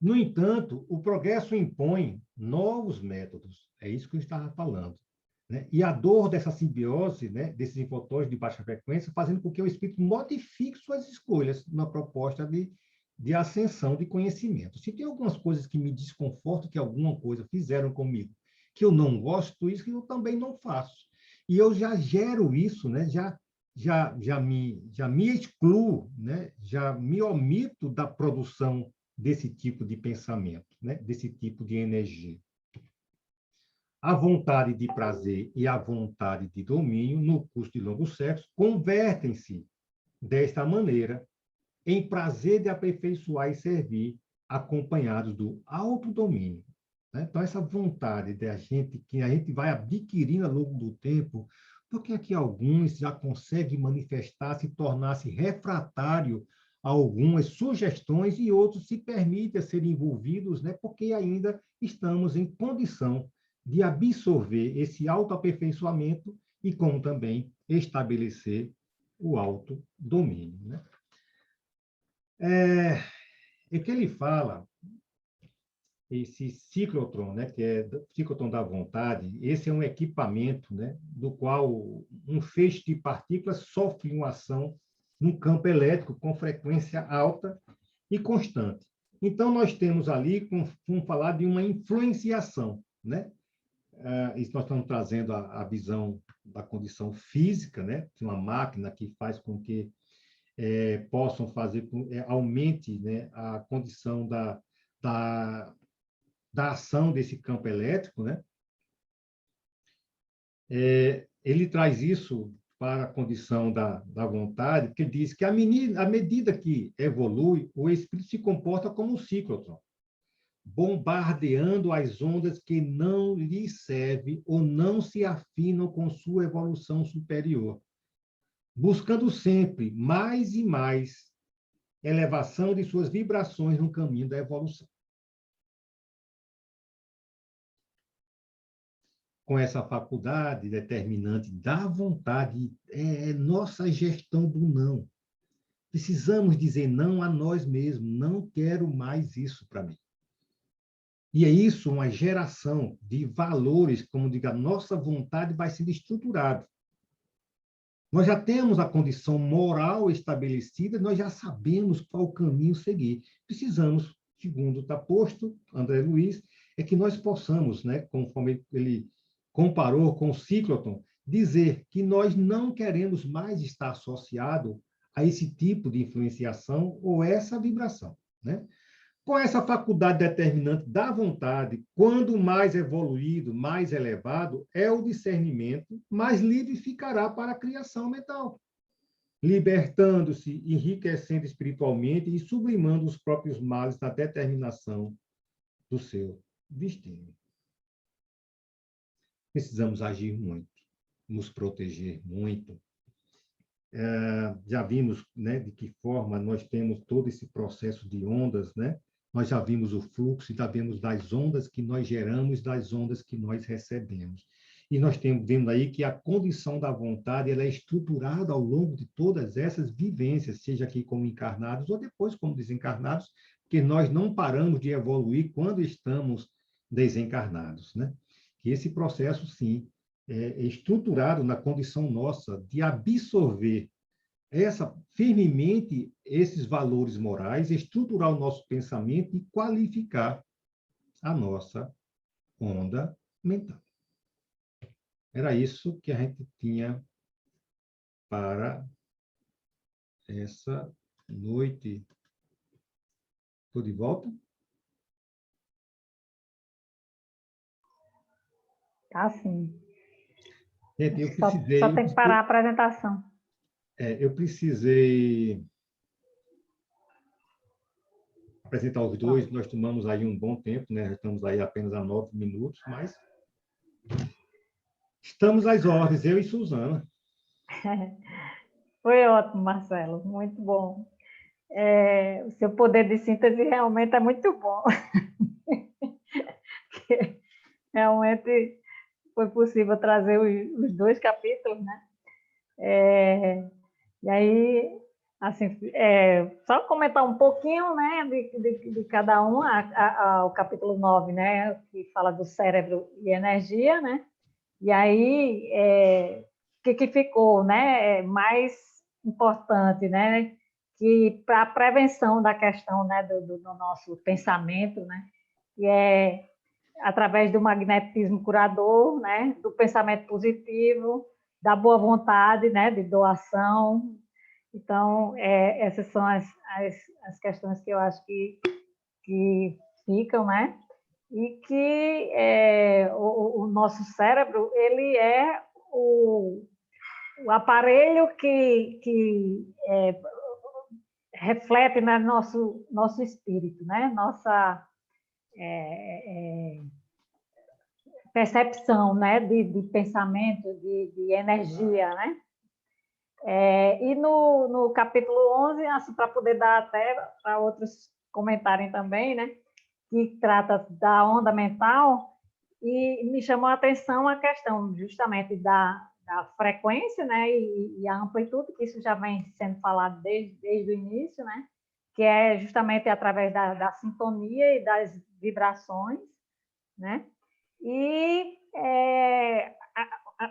No entanto, o progresso impõe novos métodos, é isso que eu estava falando, né? E a dor dessa simbiose, né, desses infotões de baixa frequência, fazendo com que o espírito modifique suas escolhas na proposta de ascensão de conhecimento. Se tem algumas coisas que me desconfortam, que alguma coisa fizeram comigo, que eu não gosto, isso eu também não faço. E eu já gero isso, né? Já me excluo, né? Já me omito da produção desse tipo de pensamento, né? Desse tipo de energia. A vontade de prazer e a vontade de domínio, no curso de longos séculos, convertem-se, desta maneira, em prazer de aperfeiçoar e servir, acompanhados do autodomínio. Né? Então, essa vontade da gente, que a gente vai adquirindo ao longo do tempo, porque aqui alguns já conseguem manifestar-se, tornar-se refratário a algumas sugestões e outros se permitem ser envolvidos, né? Porque ainda estamos em condição de absorver esse autoaperfeiçoamento e como também estabelecer o autodomínio. Né? É que ele fala, esse ciclotron, né, que é o ciclotron da vontade, esse é um equipamento, né, do qual um feixe de partículas sofre uma ação no campo elétrico com frequência alta e constante. Então, nós temos ali, vamos falar de uma influenciação, né? Isso nós estamos trazendo a visão da condição física, né? De uma máquina que faz com que possam fazer, aumente, né, a condição da ação desse campo elétrico, né? Ele traz isso para a condição da vontade, porque ele diz que à medida que evolui, o espírito se comporta como um ciclotron, bombardeando as ondas que não lhe servem ou não se afinam com sua evolução superior, buscando sempre mais e mais elevação de suas vibrações no caminho da evolução. Com essa faculdade determinante da vontade, é nossa gestão do não. Precisamos dizer não a nós mesmos. Não quero mais isso para mim. E é isso, uma geração de valores, como diga, a nossa vontade vai sendo estruturada. Nós já temos a condição moral estabelecida, nós já sabemos qual caminho seguir. Precisamos, segundo está posto, André Luiz, é que nós possamos, né, conforme ele comparou com o ciclotron, dizer que nós não queremos mais estar associado a esse tipo de influenciação ou essa vibração, né? Com essa faculdade determinante da vontade, quando mais evoluído, mais elevado, é o discernimento, mais livre ficará para a criação mental, libertando-se, enriquecendo espiritualmente e sublimando os próprios males na determinação do seu destino. Precisamos agir muito, nos proteger muito, Já vimos, né, de que forma nós temos todo esse processo de ondas, né? Nós já vimos o fluxo e já vimos das ondas que nós geramos, das ondas que nós recebemos. E nós temos vendo aí que a condição da vontade ela é estruturada ao longo de todas essas vivências, seja aqui como encarnados ou depois como desencarnados, porque nós não paramos de evoluir quando estamos desencarnados, né? Que esse processo, sim, é estruturado na condição nossa de absorver firmemente esses valores morais, estruturar o nosso pensamento e qualificar a nossa onda mental. Era isso que a gente tinha para essa noite. Estou de volta? Tá, sim. Gente, eu Só precisei... tem que parar a apresentação. Eu precisei apresentar os dois. Nós tomamos aí um bom tempo, né? Estamos aí apenas a 9 minutos, mas estamos às ordens, eu e Suzana. Foi ótimo, Marcelo, muito bom. O seu poder de síntese realmente é muito bom. Realmente foi possível trazer os 2 capítulos, né? E aí, assim, só comentar um pouquinho, né, de cada um, o capítulo 9, né, que fala do cérebro e energia, né? E aí, o que ficou, né, mais importante, né, que para a prevenção da questão, né, do nosso pensamento, né, que é através do magnetismo curador, né, do pensamento positivo, da boa vontade, né, de doação. Então, essas são as questões que eu acho que ficam, né? E que o nosso cérebro ele é o aparelho que reflete, né, nosso espírito, né? Nossa percepção, né, de pensamento, de energia, né? E no capítulo 11, assim, para poder dar até para outros comentarem também, né, que trata da onda mental, e me chamou a atenção a questão justamente da frequência, né, e a amplitude, que isso já vem sendo falado desde o início, né, que é justamente através da sintonia e das vibrações, né, e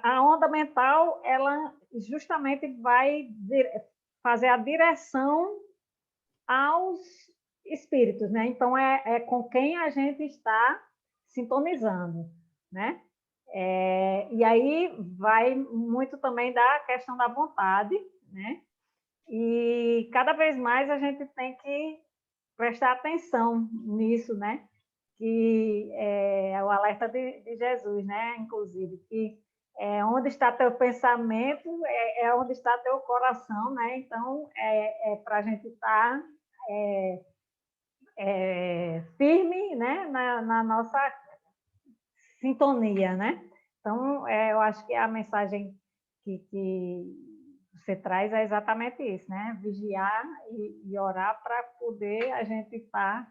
a onda mental, ela justamente vai fazer a direção aos espíritos, né? Então, é com quem a gente está sintonizando, né? E aí vai muito também da questão da vontade, né? E cada vez mais a gente tem que prestar atenção nisso, né? Que é o alerta de Jesus, né? Inclusive, que onde está teu pensamento é onde está teu coração, né? Então, para a gente estar firme, né? Na nossa sintonia, né? Então, eu acho que a mensagem que você traz é exatamente isso, né? Vigiar e orar para poder a gente estar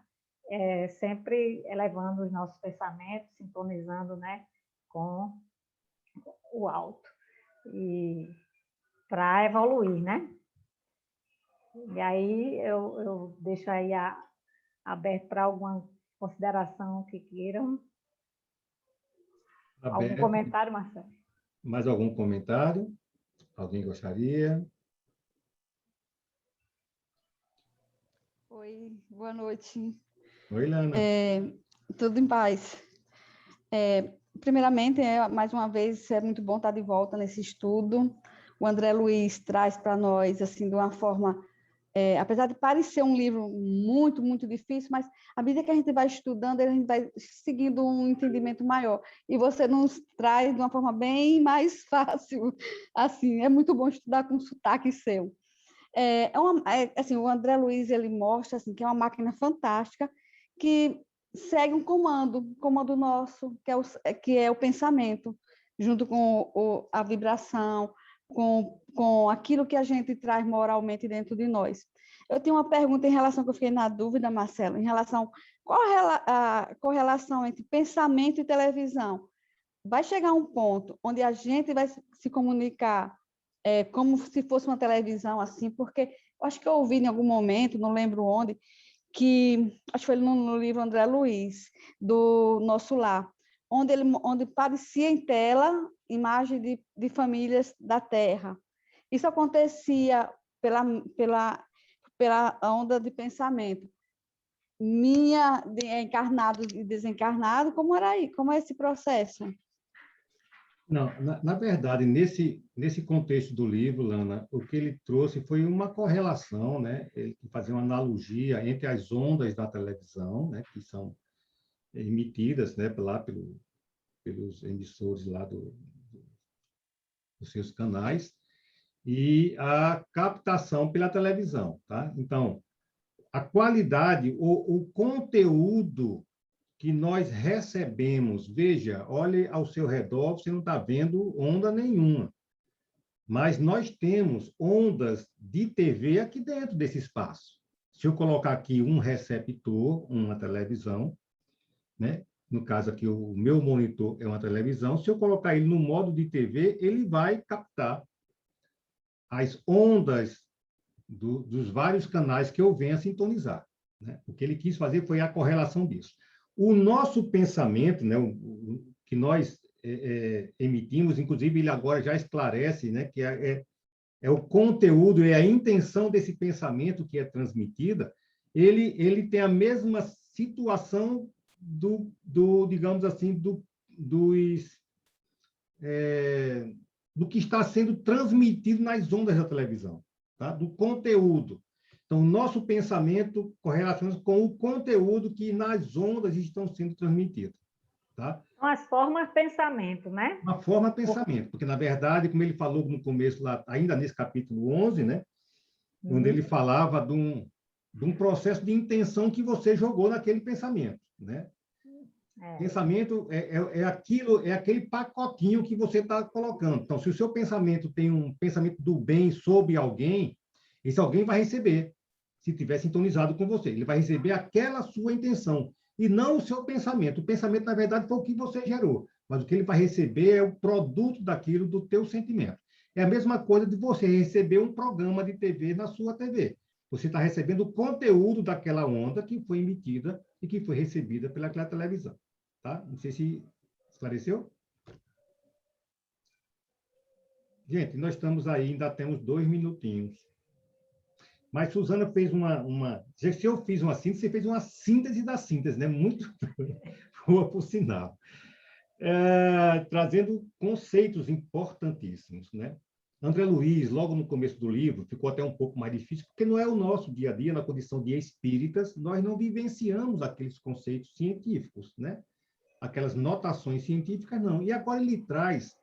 sempre elevando os nossos pensamentos, sintonizando, né, com o alto, e para evoluir, né? E aí eu deixo aí aberto para alguma consideração que queiram. Algum comentário, Marcelo? Mais algum comentário? Alguém gostaria? Oi, boa noite. Oi, Lana. Tudo em paz. Primeiramente, mais uma vez, é muito bom estar de volta nesse estudo. O André Luiz traz para nós, assim, de uma forma, apesar de parecer um livro muito, muito difícil, mas à medida que a gente vai estudando, a gente vai seguindo um entendimento maior. E você nos traz de uma forma bem mais fácil. Assim, é muito bom estudar com sotaque seu. Assim, o André Luiz ele mostra assim, que é uma máquina fantástica que segue um comando nosso, que é o pensamento, junto com a vibração, com aquilo que a gente traz moralmente dentro de nós. Eu tenho uma pergunta em relação, que eu fiquei na dúvida, Marcelo, em relação, qual a correlação entre pensamento e televisão? Vai chegar um ponto onde a gente vai se comunicar como se fosse uma televisão, assim, porque eu acho que eu ouvi em algum momento, não lembro onde, acho que foi no livro André Luiz, do Nosso Lar, onde parecia em tela imagem de famílias da Terra. Isso acontecia pela onda de pensamento minha, de encarnado e desencarnado. Como era aí? Como é esse processo? Não, na verdade, nesse contexto do livro, Lana, o que ele trouxe foi uma correlação, né? Ele fazia uma analogia entre as ondas da televisão, né? Que são emitidas, né? Pelos emissores lá dos seus canais, e a captação pela televisão, tá? Então, a qualidade, o conteúdo que nós recebemos, veja, olhe ao seu redor, você não está vendo onda nenhuma, mas nós temos ondas de TV aqui dentro desse espaço. Se eu colocar aqui um receptor, uma televisão, né? No caso aqui, o meu monitor é uma televisão, se eu colocar ele no modo de TV, ele vai captar as ondas dos vários canais que eu venho a sintonizar, né? O que ele quis fazer foi a correlação disso. O nosso pensamento, né, que nós emitimos, inclusive ele agora já esclarece, né, que é o conteúdo e a intenção desse pensamento que é transmitida, ele tem a mesma situação digamos assim, do que está sendo transmitido nas ondas da televisão, tá? Do conteúdo. Então, o nosso pensamento correlaciona com o conteúdo que nas ondas estão sendo transmitidos. Tá? São as formas de pensamento, né? Uma forma de pensamento, porque, na verdade, como ele falou no começo, lá, ainda nesse capítulo 11, né? Onde ele falava de um processo de intenção que você jogou naquele pensamento. Né? Pensamento é aquele pacotinho que você está colocando. Então, se o seu pensamento tem um pensamento do bem sobre alguém, esse alguém vai receber, se estiver sintonizado com você. Ele vai receber aquela sua intenção, e não o seu pensamento. O pensamento, na verdade, foi o que você gerou, mas o que ele vai receber é o produto daquilo, do teu sentimento. É a mesma coisa de você receber um programa de TV na sua TV. Você está recebendo o conteúdo daquela onda que foi emitida e que foi recebida pelaquela televisão. Tá? Não sei se esclareceu. Gente, nós estamos aí, ainda temos 2 minutinhos. Mas Suzana fez se eu fiz uma síntese, você fez uma síntese da síntese, né? Muito boa, por sinal. Trazendo conceitos importantíssimos, né? André Luiz, logo no começo do livro, ficou até um pouco mais difícil, porque não é o nosso dia a dia, na condição de espíritas, nós não vivenciamos aqueles conceitos científicos, né? Aquelas notações científicas, não. E agora ele traz,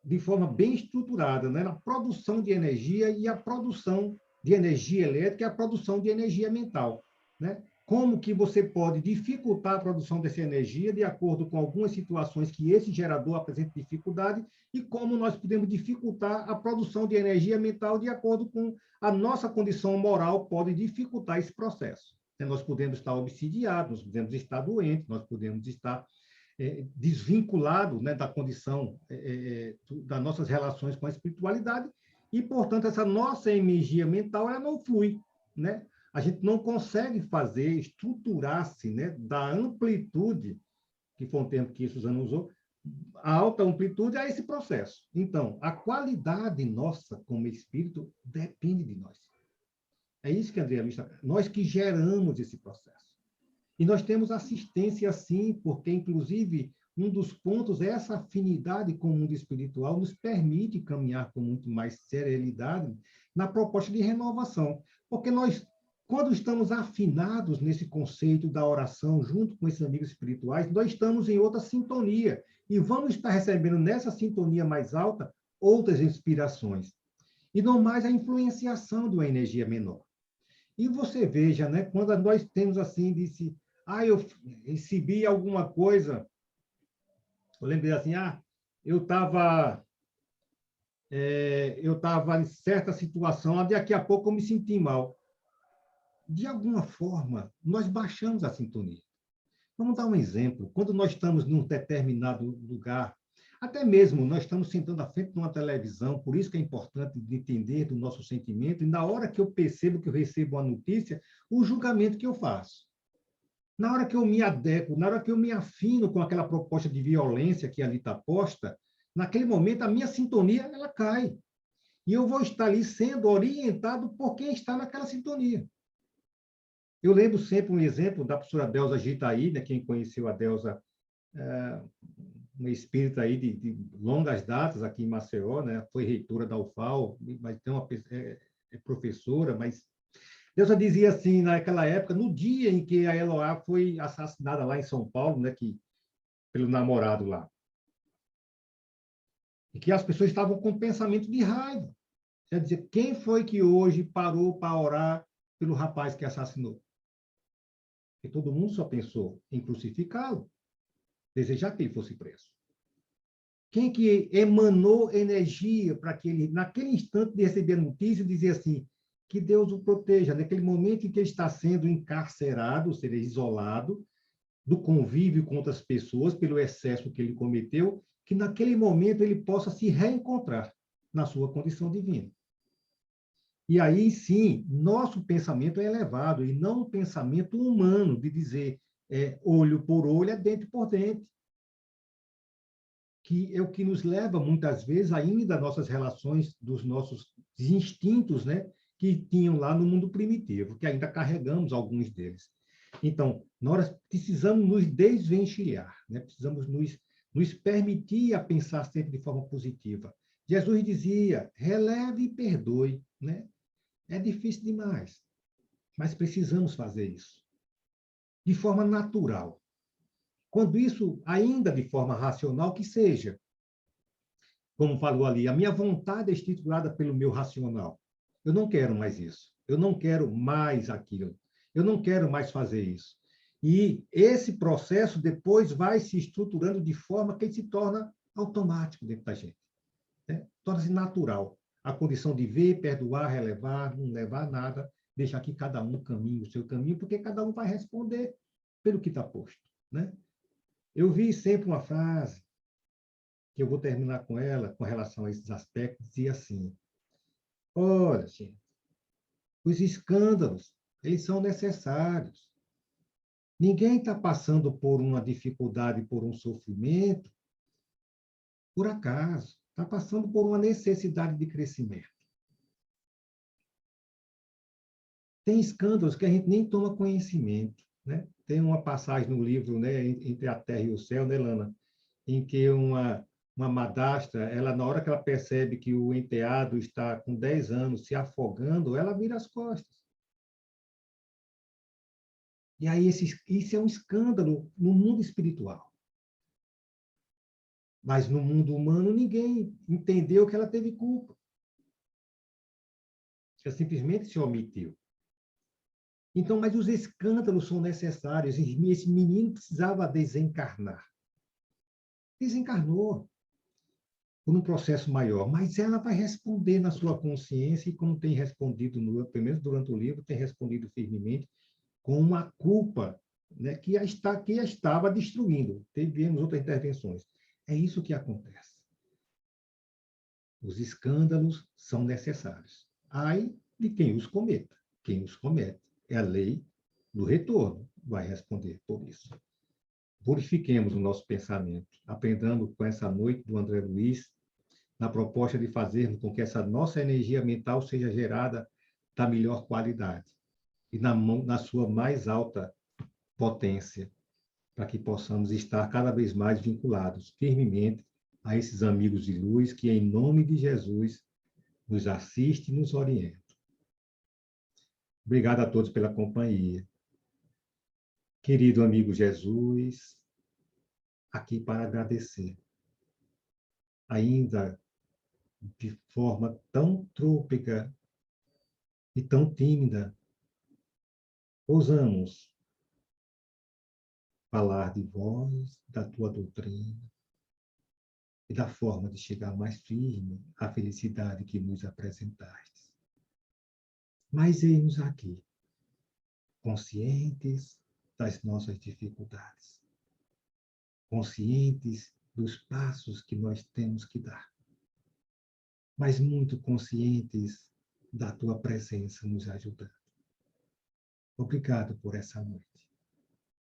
de forma bem estruturada, né? A produção de energia e a produção de energia elétrica e a produção de energia mental, né? Como que você pode dificultar a produção dessa energia de acordo com algumas situações que esse gerador apresenta dificuldade e como nós podemos dificultar a produção de energia mental de acordo com a nossa condição moral pode dificultar esse processo. Nós podemos estar obsidiados, nós podemos estar doentes, nós podemos estar desvinculados, né, da condição das nossas relações com a espiritualidade e, portanto, essa nossa energia mental ela não flui, né? A gente não consegue estruturar-se, né, da amplitude, que foi um termo que Suzana usou, a alta amplitude a esse processo. Então, a qualidade nossa como espírito depende de nós. É isso que André Luiz está... Nós que geramos esse processo. E nós temos assistência, sim, porque, inclusive, um dos pontos é essa afinidade com o mundo espiritual nos permite caminhar com muito mais serenidade na proposta de renovação. Porque nós, quando estamos afinados nesse conceito da oração, junto com esses amigos espirituais, nós estamos em outra sintonia e vamos estar recebendo nessa sintonia mais alta outras inspirações. E não mais a influenciação de uma energia menor. E você veja, né, quando nós temos assim, eu recebi alguma coisa, eu lembrei assim, eu estava eu estava em certa situação, onde daqui a pouco eu me senti mal. De alguma forma, nós baixamos a sintonia. Vamos dar um exemplo. Quando nós estamos num determinado lugar, até mesmo nós estamos sentando à frente de uma televisão, por isso que é importante entender do nosso sentimento, e na hora que eu percebo que eu recebo a notícia, o julgamento que eu faço. Na hora que eu me adequo, na hora que eu me afino com aquela proposta de violência que ali está posta, naquele momento a minha sintonia ela cai. E eu vou estar ali sendo orientado por quem está naquela sintonia. Eu lembro sempre um exemplo da professora Delza Gitaí, né, quem conheceu a Delza, uma espírita aí de longas datas aqui em Maceió, né, foi reitora da UFAL, mas tem é professora, mas Delza dizia assim, naquela época, no dia em que a Eloá foi assassinada lá em São Paulo, né, pelo namorado lá, e que as pessoas estavam com pensamento de raiva. Quer dizer, quem foi que hoje parou para orar pelo rapaz que assassinou? E todo mundo só pensou em crucificá-lo, desejar que ele fosse preso. Quem que emanou energia para que ele, naquele instante de receber a notícia, dizer assim, que Deus o proteja, naquele momento em que ele está sendo encarcerado, ou seja, isolado, do convívio com outras pessoas, pelo excesso que ele cometeu, que naquele momento ele possa se reencontrar na sua condição divina. E aí, sim, nosso pensamento é elevado, e não um pensamento humano, de dizer olho por olho, é dente por dente. Que é o que nos leva, muitas vezes, ainda nossas relações, dos nossos instintos, né, que tinham lá no mundo primitivo, que ainda carregamos alguns deles. Então, nós precisamos nos desvencilhar, né? Precisamos nos permitir a pensar sempre de forma positiva. Jesus dizia, releve e perdoe, né? É difícil demais, mas precisamos fazer isso de forma natural. Quando isso, ainda de forma racional, que seja. Como falou ali, a minha vontade é estruturada pelo meu racional. Eu não quero mais isso. Eu não quero mais aquilo. Eu não quero mais fazer isso. E esse processo depois vai se estruturando de forma que ele se torna automático dentro da gente, né? Torna-se natural. A condição de ver, perdoar, relevar, não levar nada, deixar que cada um caminhe o seu caminho, porque cada um vai responder pelo que está posto, né? Eu vi sempre uma frase, que eu vou terminar com ela, com relação a esses aspectos, dizia assim, olha, gente, os escândalos, eles são necessários. Ninguém está passando por uma dificuldade, por um sofrimento, por acaso. Está passando por uma necessidade de crescimento. Tem escândalos que a gente nem toma conhecimento, né? Tem uma passagem no livro, né, Entre a Terra e o Céu, né, Lana, em que uma madrasta, ela, na hora que ela percebe que o enteado está com 10 anos se afogando, ela vira as costas. E aí isso é um escândalo no mundo espiritual. Mas no mundo humano ninguém entendeu que ela teve culpa. Ela simplesmente se omitiu. Então, mas os escândalos são necessários. Esse menino precisava desencarnar. Desencarnou por um processo maior, mas ela vai responder na sua consciência, e como tem respondido, pelo menos durante o livro, tem respondido firmemente, com uma culpa, né, que a estava destruindo. Tivemos outras intervenções. É isso que acontece. Os escândalos são necessários. Ai de quem os cometa. Quem os comete é a lei do retorno, vai responder por isso. Purifiquemos o nosso pensamento, aprendendo com essa noite do André Luiz, na proposta de fazermos com que essa nossa energia mental seja gerada da melhor qualidade e na sua mais alta potência, para que possamos estar cada vez mais vinculados firmemente a esses amigos de luz que, em nome de Jesus, nos assiste e nos orienta. Obrigado a todos pela companhia. Querido amigo Jesus, aqui para agradecer. Ainda de forma tão trôpega e tão tímida, ousamos falar de vós, da tua doutrina, e da forma de chegar mais firme à felicidade que nos apresentastes. Mas eis-nos aqui, conscientes das nossas dificuldades, conscientes dos passos que nós temos que dar, mas muito conscientes da tua presença nos ajudando. Obrigado por essa noite.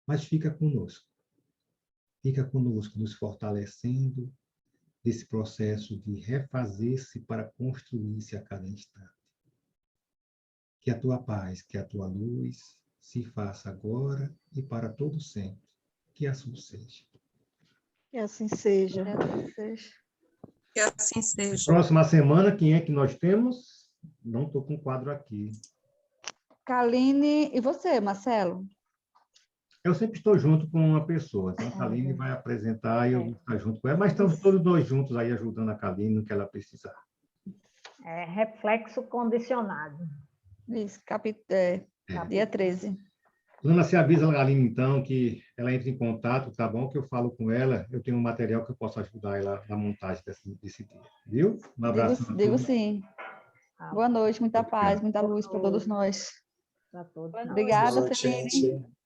Mas fica conosco nos fortalecendo desse processo de refazer-se para construir-se a cada instante. Que a tua paz, que a tua luz se faça agora e para todo sempre. Que assim seja. Que assim seja. Que assim seja. Que assim seja. Próxima semana, quem é que nós temos? Não estou com o quadro aqui. Kaline, e você, Marcelo? Eu sempre estou junto com uma pessoa. Então, a Kaline vai apresentar e eu vou estar junto com ela. Mas estamos todos dois juntos aí, ajudando a Kaline no que ela precisar. Reflexo condicionado. Isso, dia 13. Luna, você avisa a Kaline, então, que ela entre em contato, tá bom? Que eu falo com ela. Eu tenho um material que eu posso ajudar ela na montagem desse dia. Viu? Um abraço. Digo sim. Boa noite, muita paz, muita luz para todos nós. Para todos. Obrigada, Boa noite, Felipe. gente.